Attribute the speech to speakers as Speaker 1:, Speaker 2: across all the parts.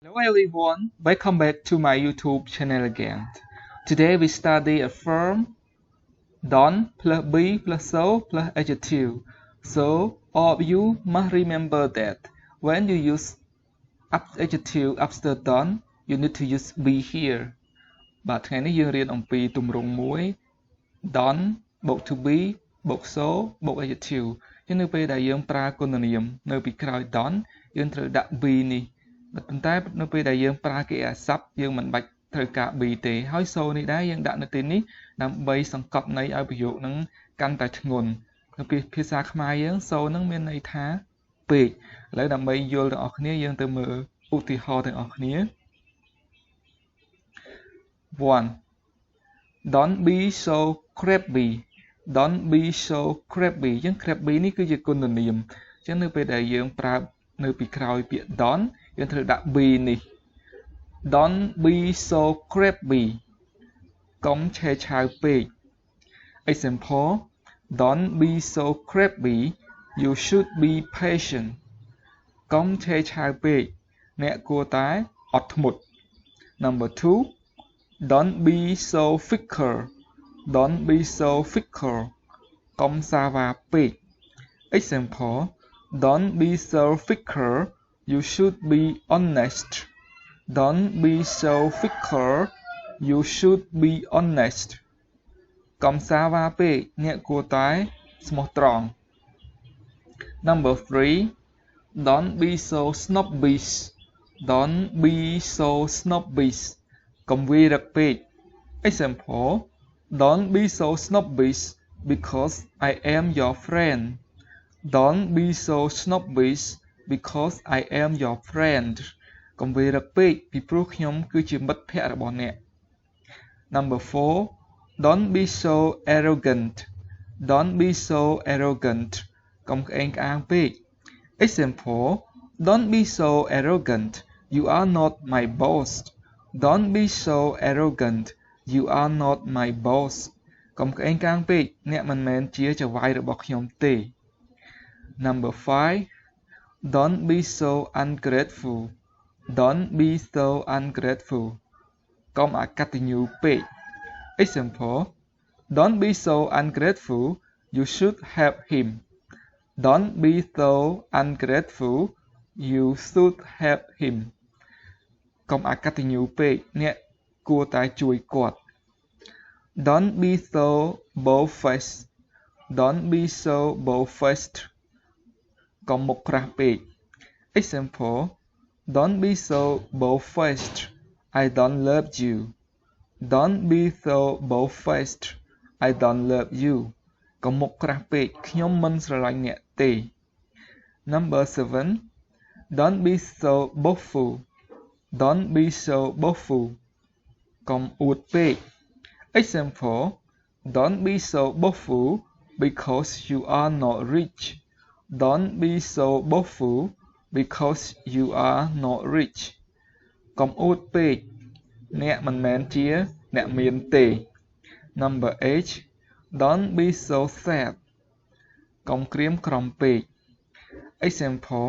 Speaker 1: Hello everyone, welcome back to my YouTube channel again. Today we study a form don plus be plus so plus adjective. So all of you must remember that when you use adjective after don, you need to use be here. បាទថ្ងៃនេះយើងរៀនអំពីទម្រង់មួយ don បូក to be បូក so បូក adjective ចឹងនៅពេលដែលយើងប្រើគុណនាមនៅពីក្រោយ don យើងត្រូវដាក់ be នេះប៉ុន្តែនៅពេលដែលយើងប្រើកិរិយាសព្ទយើងមិនបាច់ត្រូវការ be ទេហើយ so នេះដែរយើងដាក់នៅទីនេះដើម្បីសង្កត់ន័យឲ្យប្រយោគនឹងកាន់តែធ្ងន់នៅពីភាសាខ្មែរយើង so នឹងមានន័យថាពេកឥឡូវដើម្បីយល់ទាំងអស់គ្នាយើងទៅមើលឧទាហរណ៍ទាំងអស់គ្នា 1. Don't be so crabby. Don't be so crabby ចឹង crabby នេះគឺជាគុណនាមចឹងនៅពេលដែលយើងប្រើនៅពីក្រោយពាក្យ don't យើងត្រូវដាក់ be នេះ Don't be so crabby កុំឆេវឆាវពេក Example Don't be so crabby you should be patient កុំឆេវឆាវពេកអ្នកគួរតែអត់ធ្មត់ Number 2 Don't be so fickle. Don't be so fickle. កុំសាវ៉ាពេក Example Don't be so fickle. You should be honest. Don't be so fickle. You should be honest. កុំសាវ៉ាពេកអ្នកគួរតែស្មោះត្រង់ Number 3 Don't be so snobbish. Don't be so snobbish. កុំវាយរឹកពេក Example Don't be so snobbish because I am your friend. Don't be so snobbish because I am your friend. កុំវាយរឹកពេកពីព្រោះខ្ញុំគឺជាមិត្តភក្តិរបស់អ្នក Number 4 Don't be so arrogant. Don't be so arrogant. កុំក្អេងក្អាងពេក Example Don't be so arrogant. You are not my boss. Don't be so arrogant. You are not my boss. កុំក្អេងក្អាងពេកអ្នកមិនមែនជាចៅហ្វាយរបស់ខ្ញុំទេ Number 5 Don't be so ungrateful. Don't be so ungrateful. កុំអកតញ្ញូពេក Example Don't be so ungrateful. You should help him. Don't be so ungrateful. You should help him. កុំអកតញ្ញូពេកអ្នកគួរតែជួយគាត់ Don't be so bold-faced. Don't be so bold-faced. កុំមុខក្រាស់ពេក Example Don't be so bold-faced. I don't love you. Don't be so bold-faced. I don't love you. កុំមុខក្រាស់ពេកខ្ញុំមិនស្រឡាញ់អ្នកទេ Number 7 Don't be so boastful. Don't be so boastful. កុំអួតពេក Example Don't be so boastful because you are not rich. Don't be so boastful because you are not rich. កុំអួតពេកអ្នកមិនមែនជាអ្នកមានទេ Number 8 Don't be so sad. កុំក្រៀមក្រំពេក Example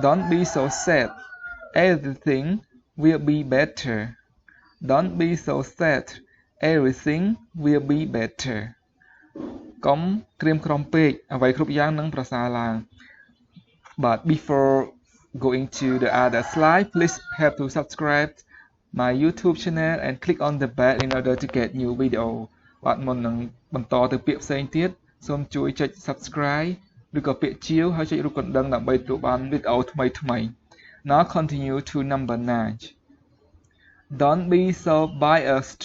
Speaker 1: Don't be so sad. Everything will be better. Don't be so sad. Everything will be better. កុំក្រៀមក្រំពេកអ្វីគ្រប់យ៉ាងនឹងប្រសើរឡើង But before going to the other slide, please have to subscribe my YouTube channel and click on the bell in order to get new video. បាទមុននឹងបន្តទៅពាក្យផ្សេងទៀតសូមជួយចុច subscribe ឬក៏ពាក្យជាវហើយចុចរូបកណ្ដឹងដើម្បីទទួលបានវីដេអូថ្មីៗ Now continue to number 9. Don't be so biased.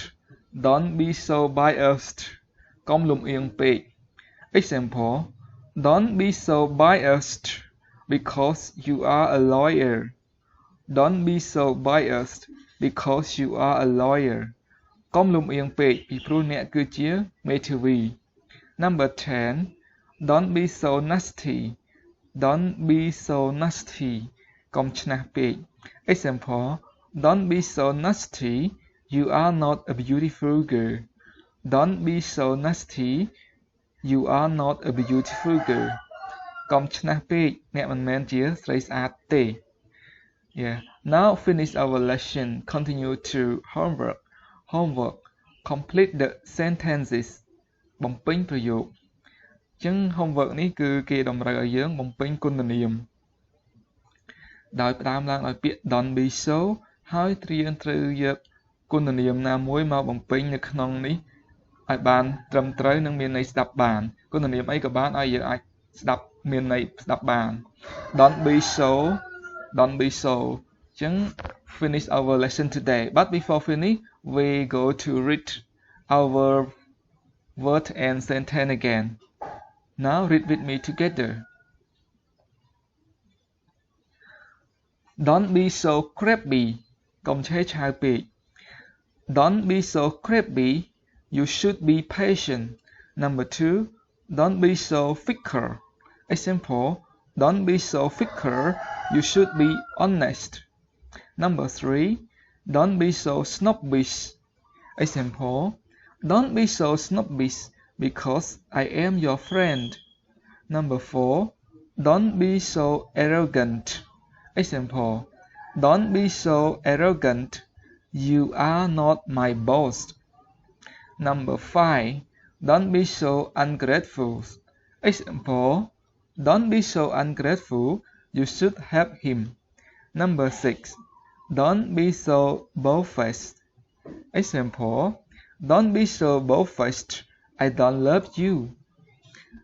Speaker 1: Don't be so biased. កុំលំអៀងពេក Example Don't be so biased because you are a lawyer. Don't be so biased because you are a lawyer. កុំលំអៀងពេកពីព្រោះអ្នកគឺជាមេធាវី Number 10 Don't be so nasty. Don't be so nasty. កុំឆ្នះពេក Example Don't be so nasty. You are not a beautiful girl. Don't be so nasty. You are not a beautiful girl. កុំឆ្នះពេកអ្នកមិនមែនជាស្រីស្អាតទេ Yeah. Now finish our lesson. Continue to homework. Homework. Complete the sentences. បំពេញប្រយោគ ចឹង homework នេះគឺគេតម្រូវឲ្យយើងបំពេញគុណនាម ដោយផ្ដើមឡើងដោយពាក្យ don't be so ហើយយើងត្រូវយកគុណនាមណាមួយមកបំពេញនៅក្នុងនេះឲ្យបានត្រឹមត្រូវនិងមានន័យស្ដាប់បានគុណនាមអីក៏បានឲ្យយើងអាចស្ដាប់មានន័យស្ដាប់បាន don't be so ចឹង finish our lesson today but before finish we go to read our word and sentence again now read with me together don't be so crabby កុំឆេវឆាវពេក don't be so crabby you should be patient number 2 don't be so fickle example don't be so fickle you should be honest number 3 don't be so snobbish example don't be so snobbish because I am your friend number 4 don't be so arrogant example don't be so arrogant you are not my boss number 5 don't be so ungrateful example don't be so ungrateful you should help him number 6 don't be so bold-faced example don't be so bold-faced I don't love you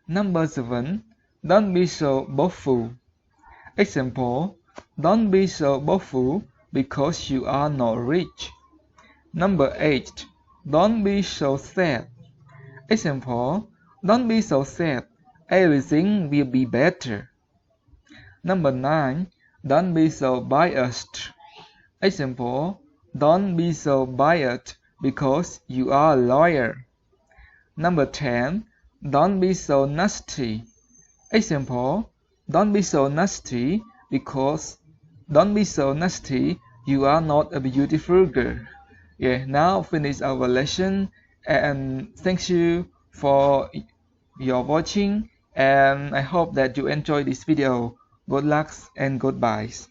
Speaker 1: number 7 don't be so boastful example don't be so boastful because you are not rich number 8 don't be so sad example don't be so sad everything will be better number 9 don't be so biased example don't be so biased because you are a lawyer number 10 don't be so nasty example don't be so nasty because don't be so nasty you are not a beautiful girl yeah now finish our lesson and thank you for your watching and I hope that you enjoy this video good luck and goodbyes